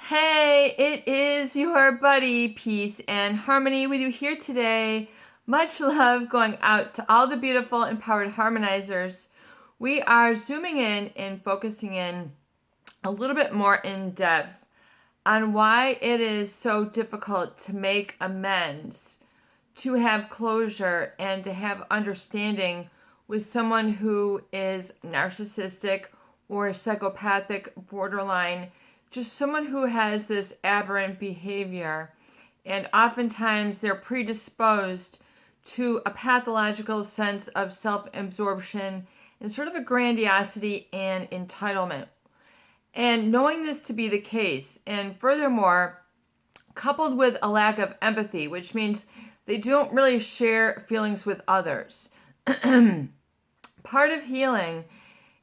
Hey, it is your buddy, Peace and Harmony, with you here today. Much love going out to all the beautiful, empowered harmonizers. We are zooming in and focusing in a little bit more in depth on why it is so difficult to make amends, to have closure, and to have understanding with someone who is narcissistic or psychopathic, borderline, just someone who has this aberrant behavior. And oftentimes they're predisposed to a pathological sense of self-absorption and sort of a grandiosity and entitlement. And knowing this to be the case, and furthermore, coupled with a lack of empathy, which means they don't really share feelings with others. Part of healing,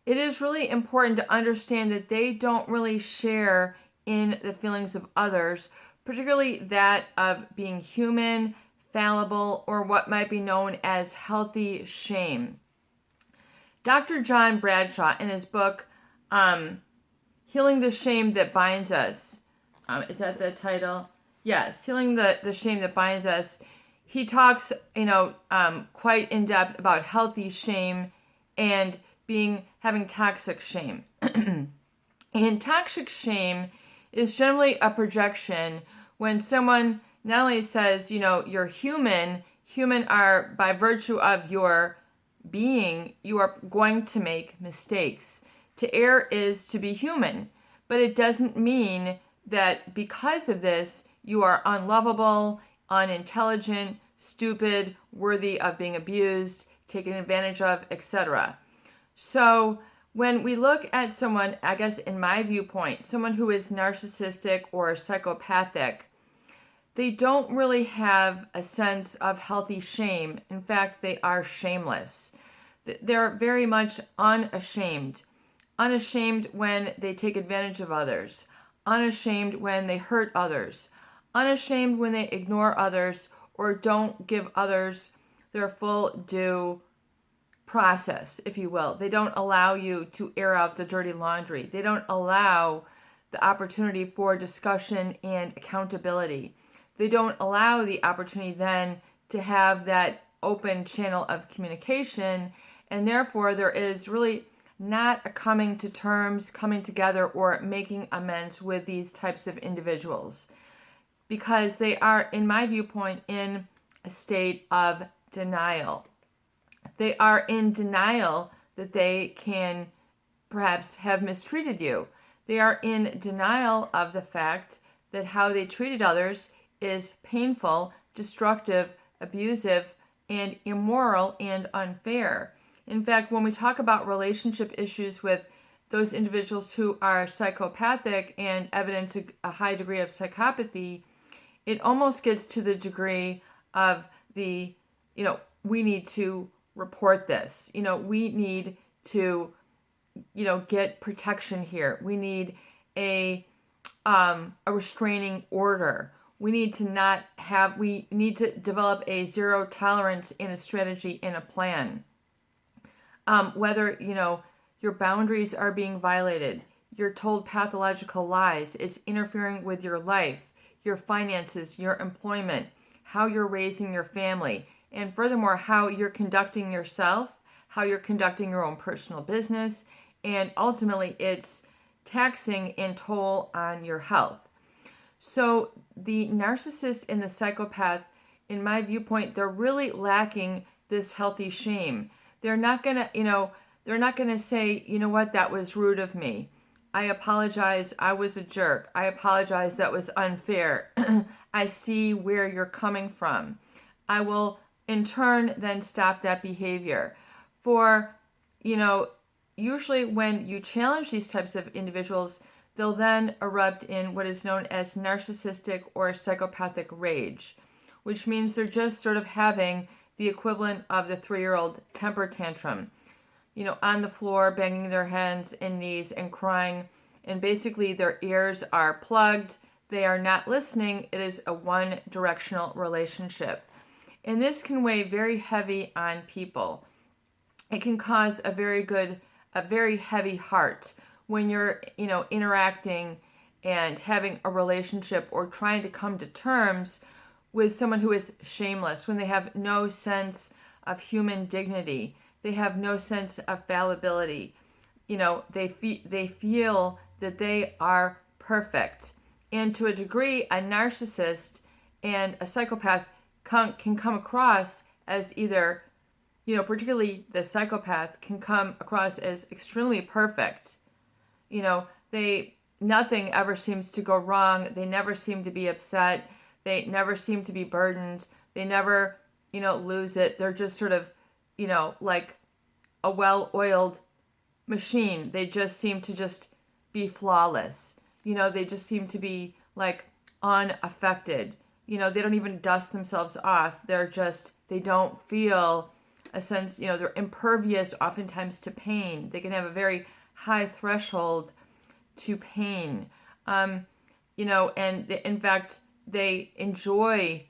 it is really important to understand that they don't really share in the feelings of others, particularly that of being human, fallible, or what might be known as healthy shame. Dr. John Bradshaw, in his book, Healing the Shame That Binds Us, is that the title? Yes, Healing the Shame That Binds Us. He talks, quite in depth about healthy shame and having toxic shame. And toxic shame is generally a projection when someone not only says, you're human are by virtue of your being, you are going to make mistakes. To err is to be human, but it doesn't mean that because of this, you are unlovable, unintelligent, stupid, worthy of being abused, taken advantage of, etc. So when we look at someone, I guess in my viewpoint, someone who is narcissistic or psychopathic, they don't really have a sense of healthy shame. In fact, they are shameless. They're very much unashamed. Unashamed when they take advantage of others. Unashamed when they hurt others. Unashamed when they ignore others or don't give others their full due process, if you will. They don't allow you to air out the dirty laundry. They don't allow the opportunity for discussion and accountability. They don't allow the opportunity then to have that open channel of communication, and therefore there is really not a coming to terms, coming together, or making amends with these types of individuals, because they are, in my viewpoint, in a state of denial. They are in denial that they can perhaps have mistreated you. They are in denial of the fact that how they treated others is painful, destructive, abusive, and immoral and unfair. In fact, when we talk about relationship issues with those individuals who are psychopathic and evidence a high degree of psychopathy, it almost gets to the degree of we need to report this. We need to, get protection here. We need a restraining order. We need to develop a zero tolerance in a strategy, in a plan. Whether, your boundaries are being violated, you're told pathological lies, it's interfering with your life, your finances, your employment, how you're raising your family, and furthermore, how you're conducting yourself, how you're conducting your own personal business, and ultimately it's taxing and toll on your health. So the narcissist and the psychopath, in my viewpoint, they're really lacking this healthy shame. They're not gonna, say, that was rude of me. I apologize, I was a jerk. I apologize, that was unfair. I see where you're coming from. I will, in turn, then stop that behavior. For, usually when you challenge these types of individuals, they'll then erupt in what is known as narcissistic or psychopathic rage, which means they're just sort of having the equivalent of the 3-year-old temper tantrum, on the floor, banging their hands and knees and crying. And basically their ears are plugged. They are not listening. It is a one-directional relationship. And this can weigh very heavy on people. It can cause a very heavy heart when you're, interacting and having a relationship or trying to come to terms with someone who is shameless, when they have no sense of human dignity, they have no sense of fallibility. They feel that they are perfect. And to a degree, a narcissist and a psychopath can come across as either, particularly the psychopath can come across as extremely perfect. Nothing ever seems to go wrong. They never seem to be upset. They never seem to be burdened. They never, lose it. They're just sort of, like a well-oiled machine. They just seem to just be flawless. They just seem to be like unaffected. They don't even dust themselves off. They don't feel a sense, they're impervious oftentimes to pain. They can have a very high threshold to pain. And in fact, they enjoy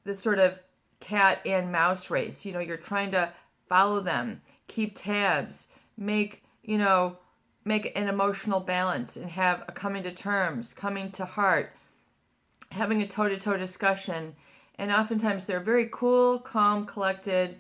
the sort of cat and mouse race. You're trying to follow them, keep tabs, make an emotional balance and have a coming to terms, coming to heart, having a toe-to-toe discussion. And oftentimes they're very cool, calm, collected,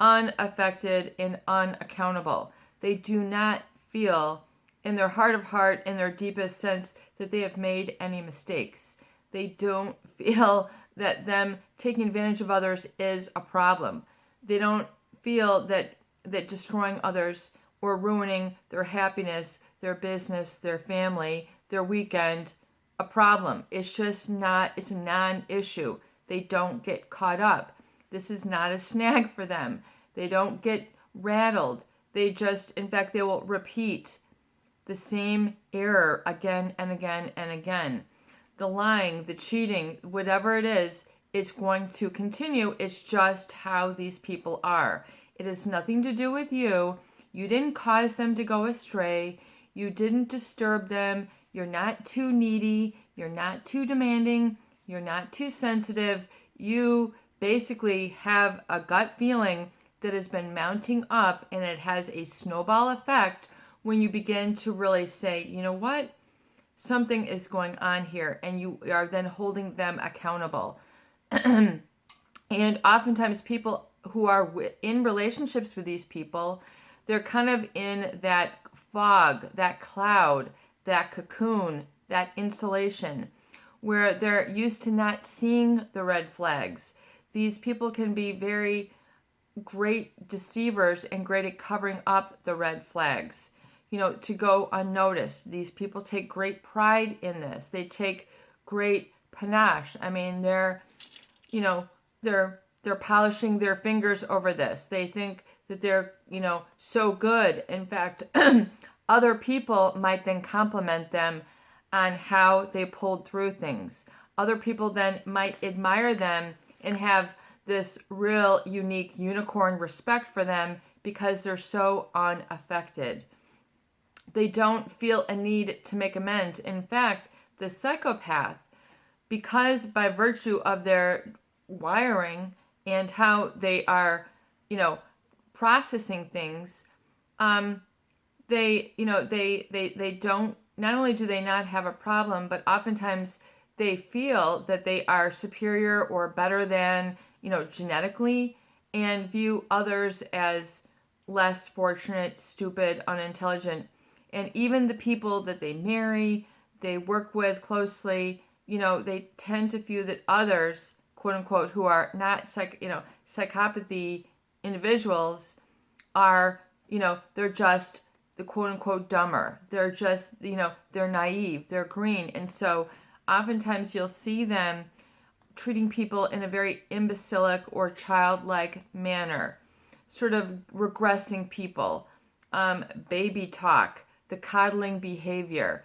unaffected, and unaccountable. They do not feel in their heart of heart, in their deepest sense, that they have made any mistakes. They don't feel that them taking advantage of others is a problem. They don't feel that destroying others or ruining their happiness, their business, their family, their weekend, a problem. It's a non-issue. They don't get caught up. This is not a snag for them. They don't get rattled. In fact, they will repeat the same error again and again and again. The lying, the cheating, whatever it is going to continue. It's just how these people are. It has nothing to do with you. You didn't cause them to go astray. You didn't disturb them. You're not too needy. You're not too demanding. You're not too sensitive. You basically have a gut feeling that has been mounting up, and it has a snowball effect when you begin to really say, you know what? Something is going on here, and you are then holding them accountable. And oftentimes people who are in relationships with these people, they're kind of in that fog, that cloud, that cocoon, that insulation, where they're used to not seeing the red flags. These people can be very great deceivers and great at covering up the red flags, to go unnoticed. These people take great pride in this. They take great panache. I mean, they're polishing their fingers over this. They think that they're, so good. In fact, other people might then compliment them on how they pulled through things. Other people then might admire them and have this real unique unicorn respect for them because they're so unaffected. They don't feel a need to make amends. In fact, the psychopath, because by virtue of their wiring and how they are, processing things, they don't, not only do they not have a problem, but oftentimes they feel that they are superior or better than, genetically, and view others as less fortunate, stupid, unintelligent. And even the people that they marry, they work with closely, they tend to view that others, quote unquote, who are not psychopathy individuals are, they're just the quote unquote dumber. They're just, they're naive, they're green. And so oftentimes you'll see them treating people in a very imbecilic or childlike manner, sort of regressing people, baby talk, the coddling behavior,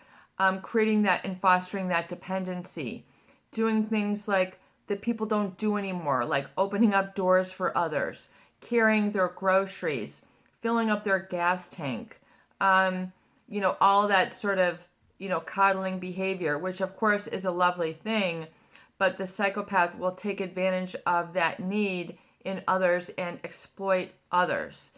creating that and fostering that dependency, doing things like that people don't do anymore, like opening up doors for others, carrying their groceries, filling up their gas tank, all that sort of, coddling behavior, which of course is a lovely thing, but the psychopath will take advantage of that need in others and exploit others.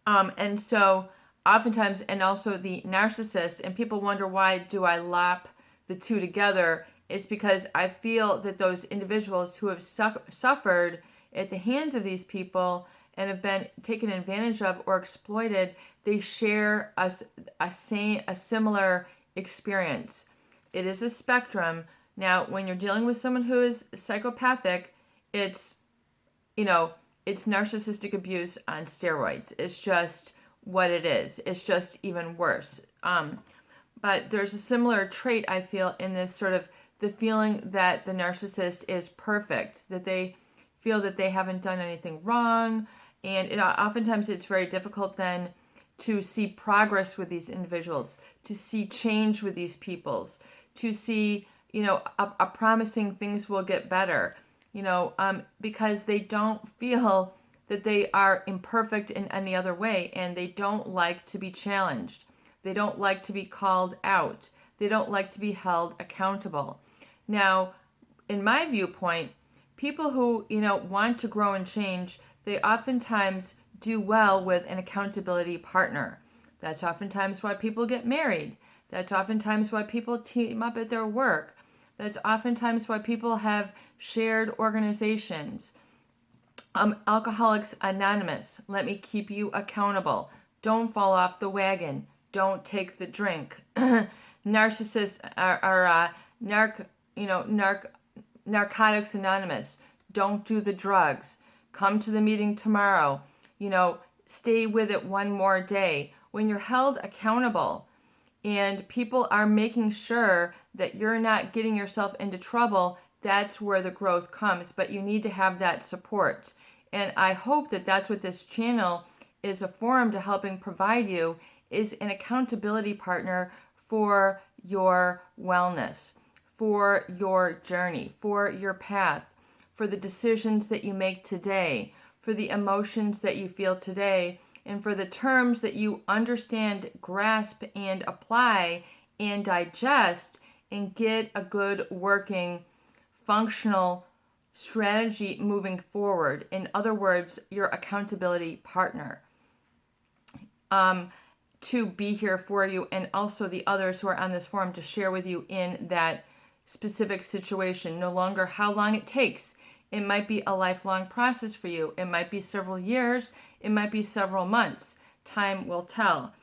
And so oftentimes, and also the narcissist, and people wonder, why do I lap the two together? It's because I feel that those individuals who have suffered at the hands of these people and have been taken advantage of or exploited, they share a similar experience. It is a spectrum. Now, when you're dealing with someone who is psychopathic, it's narcissistic abuse on steroids. It's just what it is. It's just even worse. But there's a similar trait, I feel, in this sort of the feeling that the narcissist is perfect, that they feel that they haven't done anything wrong. And oftentimes it's very difficult then to see progress with these individuals, to see change with these peoples, to see, a promising things will get better, because they don't feel that they are imperfect in any other way, and they don't like to be challenged. They don't like to be called out. They don't like to be held accountable. Now, in my viewpoint, people who, want to grow and change, they oftentimes do well with an accountability partner. That's oftentimes why people get married. That's oftentimes why people team up at their work. That's oftentimes why people have shared organizations. Alcoholics Anonymous, let me keep you accountable. Don't fall off the wagon. Don't take the drink. Narcissists are Narcotics Anonymous. Don't do the drugs. Come to the meeting tomorrow. Stay with it one more day. When you're held accountable and people are making sure that you're not getting yourself into trouble, that's where the growth comes. But you need to have that support. And I hope that that's what this channel is a forum to helping provide you, is an accountability partner for your wellness, for your journey, for your path, for the decisions that you make today, for the emotions that you feel today, and for the terms that you understand, grasp, and apply and digest and get a good working, functional strategy moving forward. In other words, your accountability partner. To be here for you, and also the others who are on this forum to share with you in that specific situation. No longer how long it takes. It might be a lifelong process for you. It might be several years. It might be several months. Time will tell.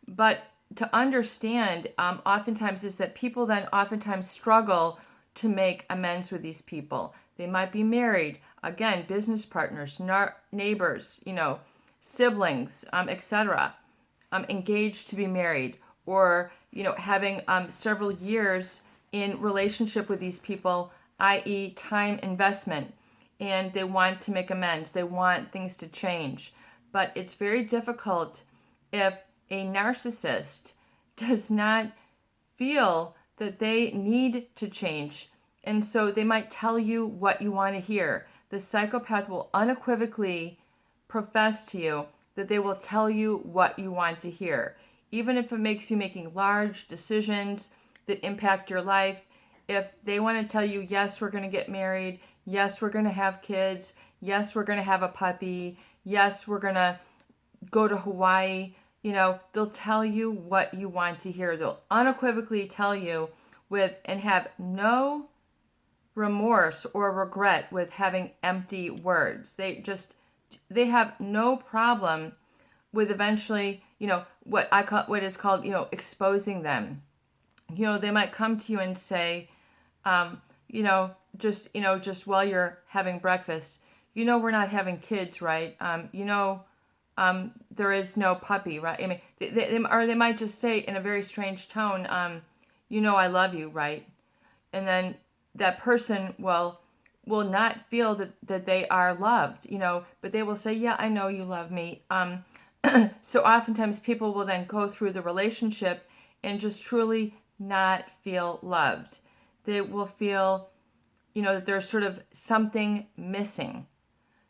But to understand, oftentimes, is that people then oftentimes struggle to make amends with these people. They might be married, again, business partners, neighbors, siblings, etc., engaged to be married, or having several years in relationship with these people, i.e. time investment, and they want to make amends. They want things to change. But it's very difficult if a narcissist does not feel that they need to change. And so they might tell you what you want to hear. The psychopath will unequivocally profess to you that they will tell you what you want to hear. Even if it makes you making large decisions that impact your life, if they want to tell you, yes, we're going to get married, yes, we're going to have kids, yes, we're going to have a puppy, yes, we're going to go to Hawaii, they'll tell you what you want to hear. They'll unequivocally tell you and have no remorse or regret with having empty words. They have no problem with eventually, what is called, exposing them. They might come to you and say, just while you're having breakfast, we're not having kids, right? There is no puppy, right? I mean, they might just say in a very strange tone, I love you, right? And then that person will not feel that they are loved, but they will say, yeah, I know you love me. So oftentimes people will then go through the relationship and just truly not feel loved. They will feel, that there's sort of something missing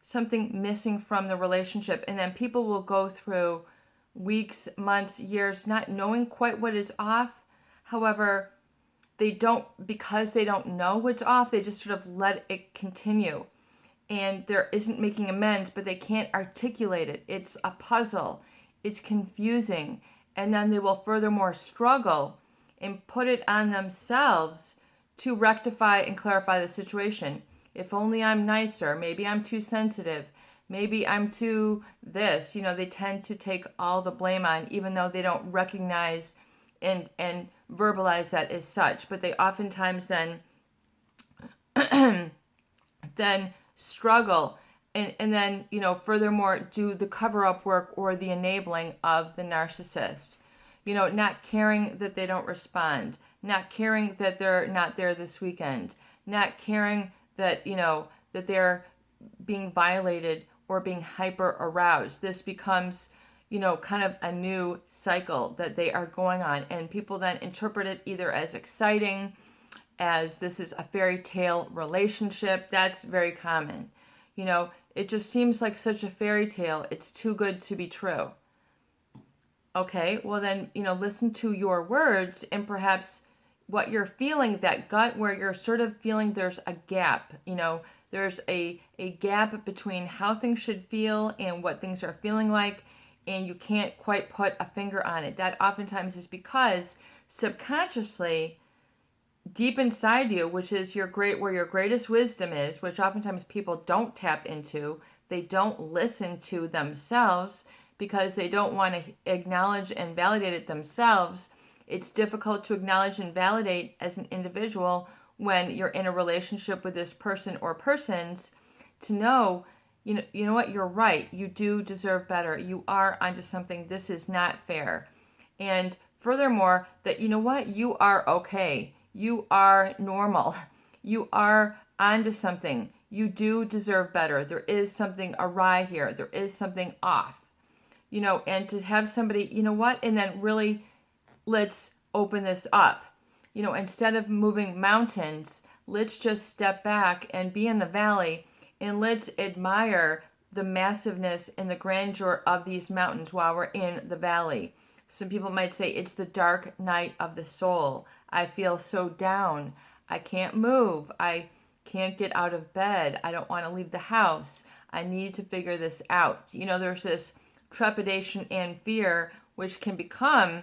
from the relationship. And then people will go through weeks, months, years, not knowing quite what is off. However, because they don't know what's off, they just sort of let it continue. And there isn't making amends, but they can't articulate it. It's a puzzle. it's confusing. And then they will furthermore struggle and put it on themselves to rectify and clarify the situation. If only I'm nicer, maybe I'm too sensitive, maybe I'm too this, they tend to take all the blame on, even though they don't recognize and verbalize that as such. But they oftentimes then struggle and then, furthermore do the cover-up work or the enabling of the narcissist. Not caring that they don't respond, not caring that they're not there this weekend, not caring that, that they're being violated or being hyper aroused. This becomes, kind of a new cycle that they are going on. And people then interpret it either as exciting, as this is a fairy tale relationship. That's very common. It just seems like such a fairy tale. It's too good to be true. Okay, well then, listen to your words and perhaps what you're feeling, that gut where you're sort of feeling there's a gap. There's a gap between how things should feel and what things are feeling like, and you can't quite put a finger on it. That oftentimes is because subconsciously, deep inside you, which is where your greatest wisdom is, which oftentimes people don't tap into, they don't listen to themselves because they don't want to acknowledge and validate it themselves. It's difficult to acknowledge and validate as an individual when you're in a relationship with this person or persons, to know, you know what, you're right. You do deserve better. You are onto something. This is not fair. And furthermore, that, you know what, you are okay. You are normal. You are onto something. You do deserve better. There is something awry here. There is something off. And to have somebody, you know what, and then really, let's open this up. Instead of moving mountains, let's just step back and be in the valley, and let's admire the massiveness and the grandeur of these mountains while we're in the valley. Some people might say it's the dark night of the soul. I feel so down. I can't move. I can't get out of bed. I don't want to leave the house. I need to figure this out. There's this trepidation and fear, which can become,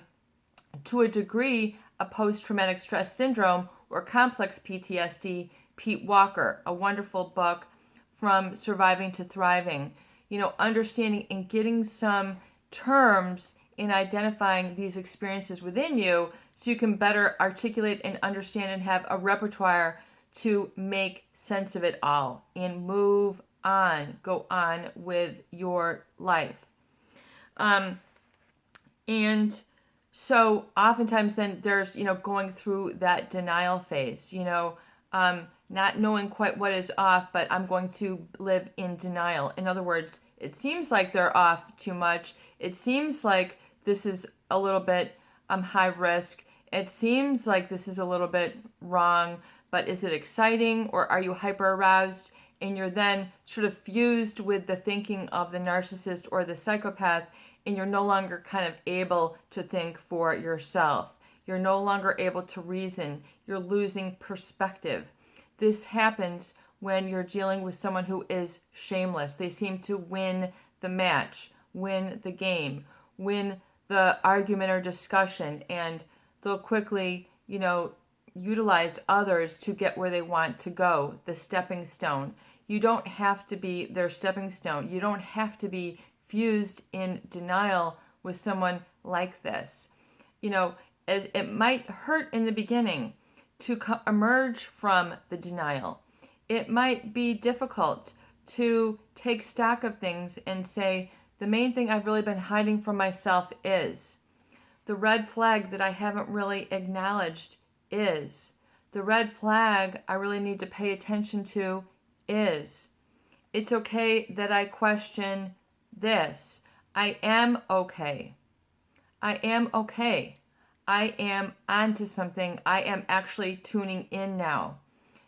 to a degree, a post-traumatic stress syndrome or complex PTSD. Pete Walker, a wonderful book, From Surviving to Thriving. Understanding and getting some terms in identifying these experiences within you so you can better articulate and understand and have a repertoire to make sense of it all and move on, go on with your life. And so oftentimes then there's, going through that denial phase, not knowing quite what is off, but I'm going to live in denial. In other words, it seems like they're off too much. It seems like this is a little bit high risk. It seems like this is a little bit wrong, but is it exciting, or are you hyper aroused? And you're then sort of fused with the thinking of the narcissist or the psychopath, and you're no longer kind of able to think for yourself. You're no longer able to reason. You're losing perspective. This happens when you're dealing with someone who is shameless. They seem to win the match, win the game, win the argument or discussion, and they'll quickly, utilize others to get where they want to go, the stepping stone. You don't have to be their stepping stone. You don't have to be fused in denial with someone like this. As it might hurt in the beginning to emerge from the denial. It might be difficult to take stock of things and say, the main thing I've really been hiding from myself is. The red flag that I haven't really acknowledged is. The red flag I really need to pay attention to is. It's okay that I question this. I am okay. I am okay. I am onto something. I am actually tuning in now.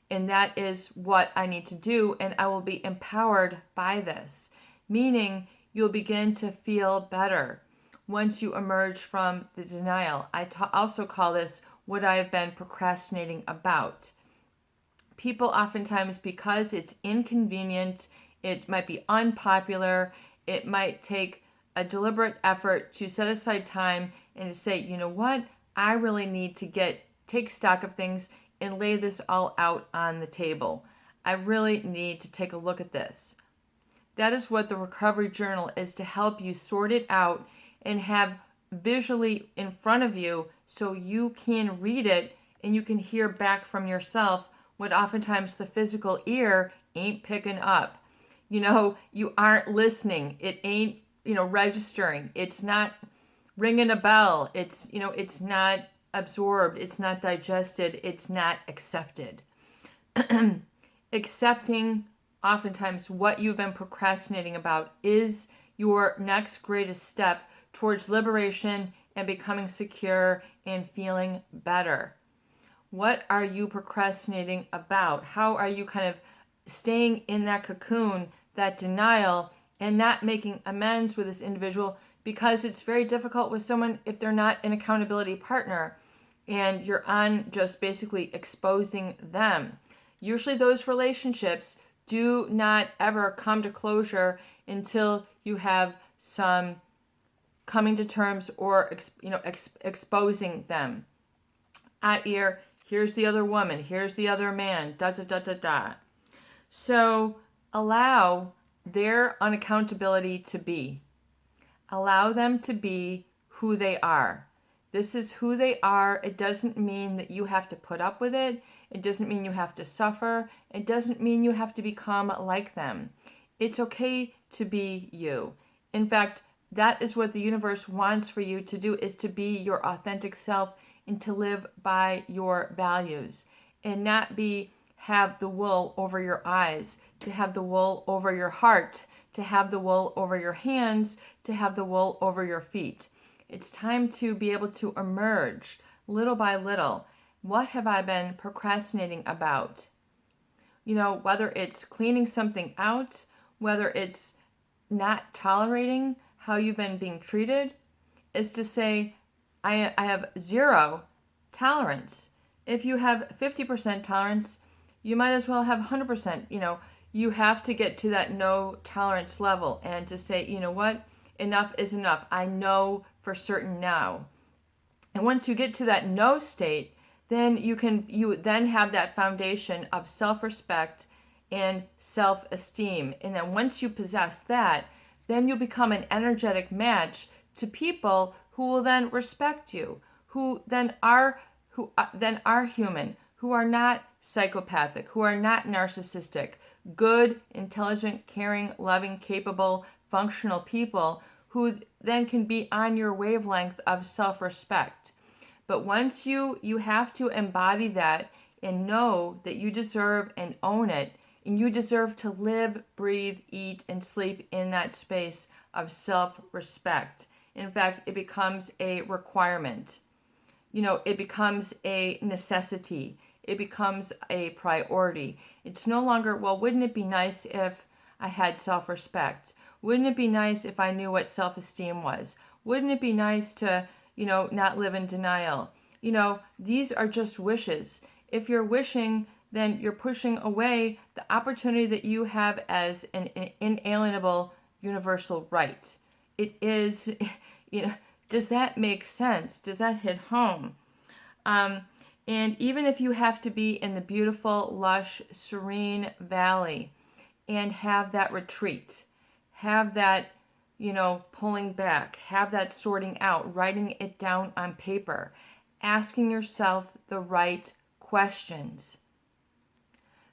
And that is what I need to do, and I will be empowered by this. Meaning, you'll begin to feel better once you emerge from the denial. I also call this what I have been procrastinating about. People oftentimes, because it's inconvenient, it might be unpopular, it might take a deliberate effort to set aside time and to say, you know what, I really need to take stock of things and lay this all out on the table. I really need to take a look at this. That is what the recovery journal is, to help you sort it out and have visually in front of you so you can read it and you can hear back from yourself what oftentimes the physical ear ain't picking up. You aren't listening. It ain't, registering. It's not ringing a bell. It's not absorbed. It's not digested. It's not accepted. Accepting oftentimes what you've been procrastinating about is your next greatest step towards liberation and becoming secure and feeling better. What are you procrastinating about? How are you kind of staying in that cocoon, that denial, and not making amends with this individual? Because it's very difficult with someone if they're not an accountability partner and you're on just basically exposing them. Usually those relationships do not ever come to closure until you have some coming to terms or exposing them. Here's the other woman, here's the other man, da da da da da. So allow their unaccountability to be. Allow them to be who they are. This is who they are. It doesn't mean that you have to put up with it. It doesn't mean you have to suffer. It doesn't mean you have to become like them. It's okay to be you. In fact, that is what the universe wants for you to do, is to be your authentic self and to live by your values and not have the wool over your eyes, to have the wool over your heart, to have the wool over your hands, to have the wool over your feet. It's time to be able to emerge little by little. What have I been procrastinating about? Whether it's cleaning something out, whether it's not tolerating how you've been being treated, is to say, I have zero tolerance. If you have 50% tolerance, you might as well have 100%. You have to get to that no tolerance level and to say, you know what, enough is enough. I know for certain now. And once you get to that no state, then you then have that foundation of self-respect and self-esteem. And then once you possess that, then you'll become an energetic match to people who will then respect you, who then are human, who are not psychopathic, who are not narcissistic, good, intelligent, caring, loving, capable, functional people who then can be on your wavelength of self-respect. But once you have to embody that and know that you deserve and own it, and you deserve to live, breathe, eat, and sleep in that space of self-respect. In fact, it becomes a requirement. It becomes a necessity. It becomes a priority. It's no longer, well, wouldn't it be nice if I had self-respect? Wouldn't it be nice if I knew what self-esteem was? Wouldn't it be nice to, not live in denial? These are just wishes. If you're wishing, then you're pushing away the opportunity that you have as an inalienable universal right. It is, does that make sense? Does that hit home? And even if you have to be in the beautiful, lush, serene valley and have that retreat, have that, pulling back, have that sorting out, writing it down on paper, asking yourself the right questions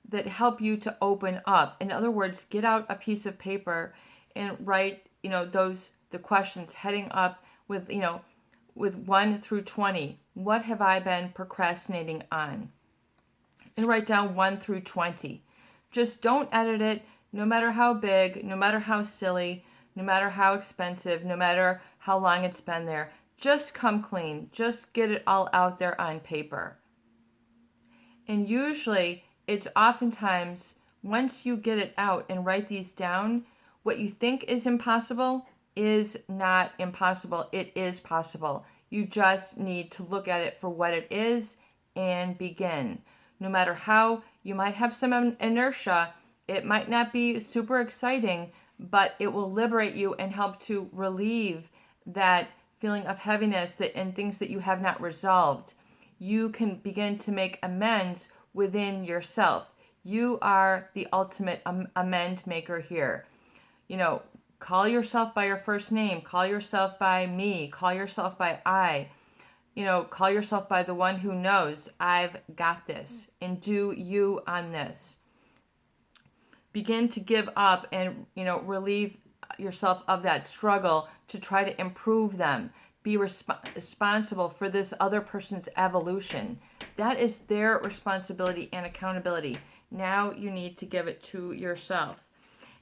that help you to open up. In other words, get out a piece of paper and write, the questions heading up with 1 through 20. What have I been procrastinating on? And write down 1 through 20. Just don't edit it, no matter how big, no matter how silly, no matter how expensive, no matter how long it's been there. Just come clean. Just get it all out there on paper. And usually, it's oftentimes, once you get it out and write these down, what you think is impossible is not impossible. It is possible. You just need to look at it for what it is and begin. No matter how, you might have some inertia. It might not be super exciting, but it will liberate you and help to relieve that feeling of heaviness and things that you have not resolved. You can begin to make amends within yourself. You are the ultimate amend maker here. Call yourself by your first name. Call yourself by me. Call yourself by I. Call yourself by the one who knows. I've got this. And do you on this. Begin to give up and, relieve yourself of that struggle to try to improve them. Be responsible for this other person's evolution. That is their responsibility and accountability. Now you need to give it to yourself.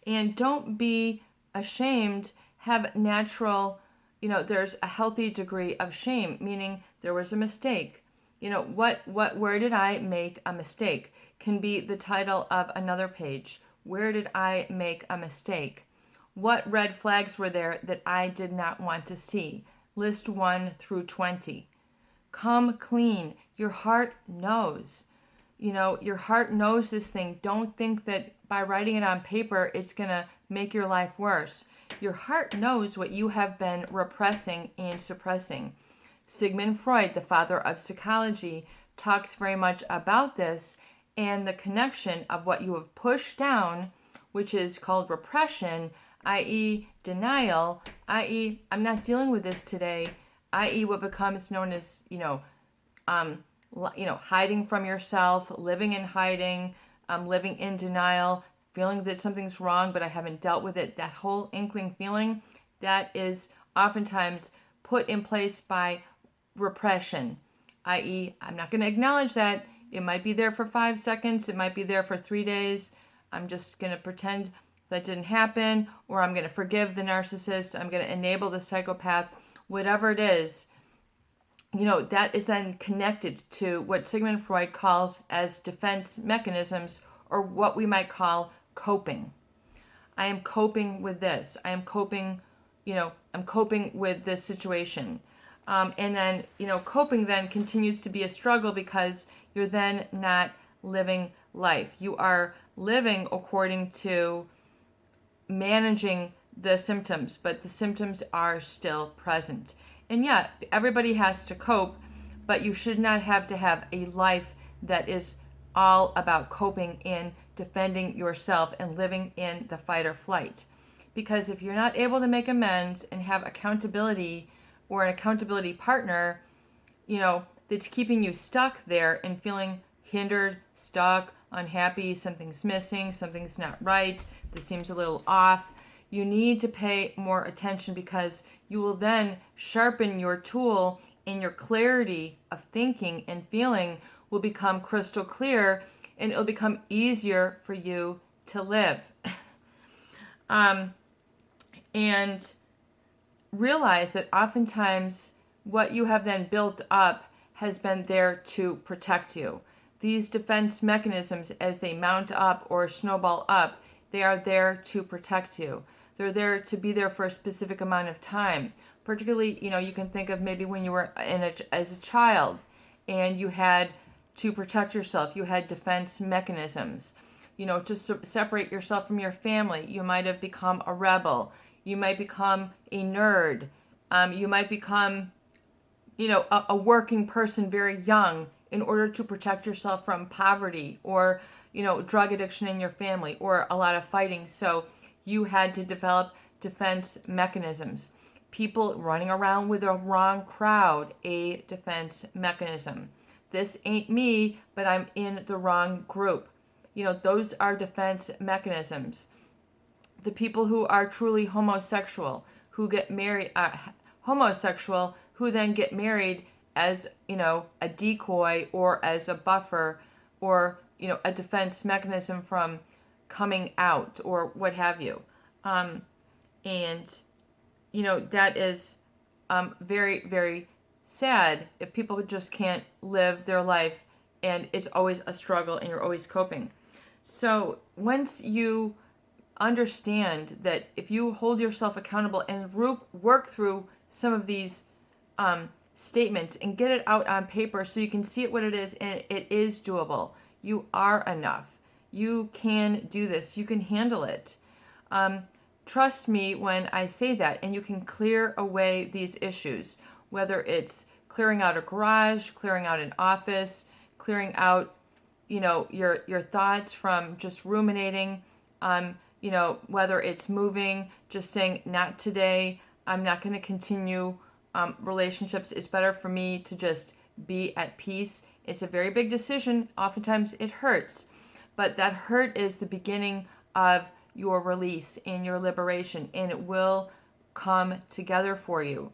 And don't be ashamed. Have natural, there's a healthy degree of shame, meaning there was a mistake. Where did I make a mistake? Can be the title of another page. Where did I make a mistake? What red flags were there that I did not want to see? List 1 through 20. Come clean. Your heart knows. Your heart knows this thing. Don't think that by writing it on paper, it's going to make your life worse. Your heart knows what you have been repressing and suppressing. Sigmund Freud, the father of psychology, talks very much about this and the connection of what you have pushed down, which is called repression, i.e. denial, i.e. I'm not dealing with this today, i.e. what becomes known as, hiding from yourself, living in hiding, living in denial, feeling that something's wrong, but I haven't dealt with it. That whole inkling feeling, that is oftentimes put in place by repression, i.e. I'm not going to acknowledge that. It might be there for 5 seconds. It might be there for 3 days. I'm just going to pretend that didn't happen, or I'm going to forgive the narcissist. I'm going to enable the psychopath, whatever it is. That is then connected to what Sigmund Freud calls as defense mechanisms, or what we might call coping. I am coping with this. I am coping, I'm coping with this situation. And then, coping then continues to be a struggle because you're then not living life. You are living according to managing the symptoms, but the symptoms are still present. And yeah, everybody has to cope, but you should not have to have a life that is all about coping and defending yourself and living in the fight or flight. Because if you're not able to make amends and have accountability or an accountability partner, that's keeping you stuck there and feeling hindered, stuck, unhappy, something's missing, something's not right, this seems a little off, you need to pay more attention, because you will then sharpen your tool, and your clarity of thinking and feeling will become crystal clear, and it'll become easier for you to live. And realize that oftentimes what you have then built up has been there to protect you. These defense mechanisms, as they mount up or snowball up, they are there to protect you. They're there to be there for a specific amount of time. Particularly, you can think of maybe when you were as a child and you had to protect yourself. You had defense mechanisms, to separate yourself from your family. You might have become a rebel. You might become a nerd. You might become, a working person very young in order to protect yourself from poverty or, drug addiction in your family or a lot of fighting. So you had to develop defense mechanisms. People running around with a wrong crowd, a defense mechanism. This ain't me, but I'm in the wrong group. Those are defense mechanisms. The people who are truly homosexual, who get married, homosexual, who then get married as, a decoy or as a buffer or, a defense mechanism from coming out or what have you. That is very, very sad if people just can't live their life and it's always a struggle and you're always coping. So once you understand that if you hold yourself accountable and work through some of these statements and get it out on paper so you can see it what it is, and it is doable. You are enough. You can do this. You can handle it. trust me when I say that, and you can clear away these issues, whether it's clearing out a garage, clearing out an office, clearing out, your thoughts from just ruminating, whether it's moving, just saying, not today, I'm not going to continue relationships. It's better for me to just be at peace. It's a very big decision. Oftentimes it hurts, but that hurt is the beginning of your release and your liberation, and it will come together for you.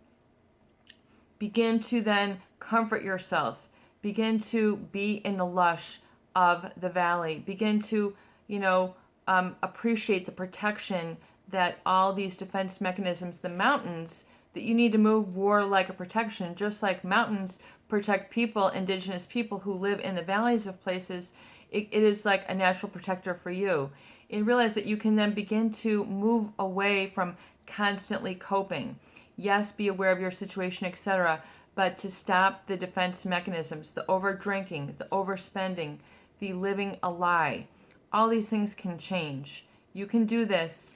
Begin to then comfort yourself. Begin to be in the lush of the valley. Begin to, appreciate the protection that all these defense mechanisms, the mountains, that you need to move war like a protection, just like mountains protect people, indigenous people who live in the valleys of places. It is like a natural protector for you. And realize that you can then begin to move away from constantly coping. Yes, be aware of your situation, etc., but to stop the defense mechanisms, the over drinking, the overspending, the living a lie. All these things can change. You can do this,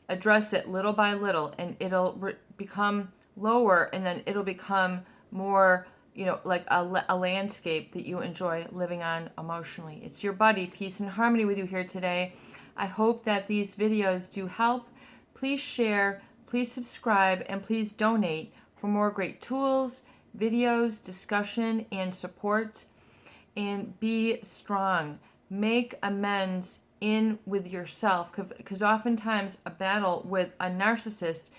address it little by little, and it'll become lower, and then it'll become more, like a landscape that you enjoy living on emotionally. It's your buddy, Peace and Harmony, with you here today. I hope that these videos do help. Please share, please subscribe, and please donate for more great tools, videos, discussion, and support. And be strong. Make amends in with yourself, because oftentimes a battle with a narcissist,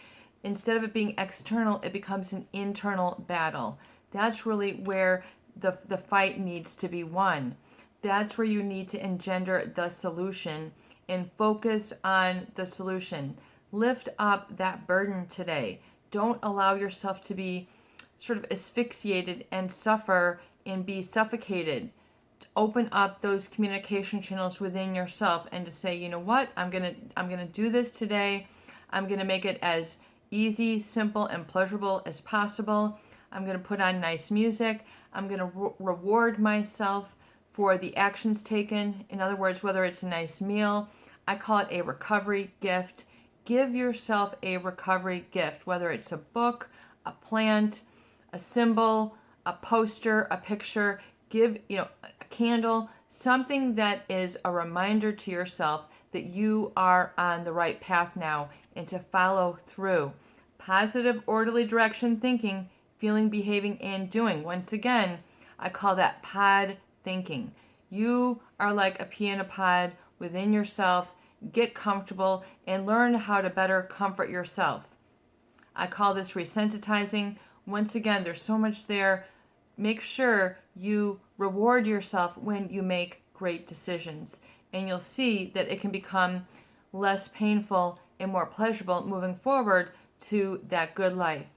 instead of it being external, it becomes an internal battle. That's really where the fight needs to be won. That's where you need to engender the solution and focus on the solution. Lift up that burden today. Don't allow yourself to be sort of asphyxiated and suffer and be suffocated. Open up those communication channels within yourself and to say, you know what, I'm gonna do this today. I'm gonna make it as easy, simple, and pleasurable as possible. I'm gonna put on nice music. I'm gonna reward myself for the actions taken. In other words, whether it's a nice meal, I call it a recovery gift. Give yourself a recovery gift, whether it's a book, a plant, a symbol, a poster, a picture. Give, a candle, something that is a reminder to yourself that you are on the right path now, and to follow through. Positive, orderly direction thinking, feeling, behaving, and doing. Once again, I call that pod thinking. You are like a pea in a pod within yourself. Get comfortable and learn how to better comfort yourself. I call this resensitizing. Once again, there's so much there. Make sure you reward yourself when you make great decisions, and you'll see that it can become less painful and more pleasurable moving forward to that good life.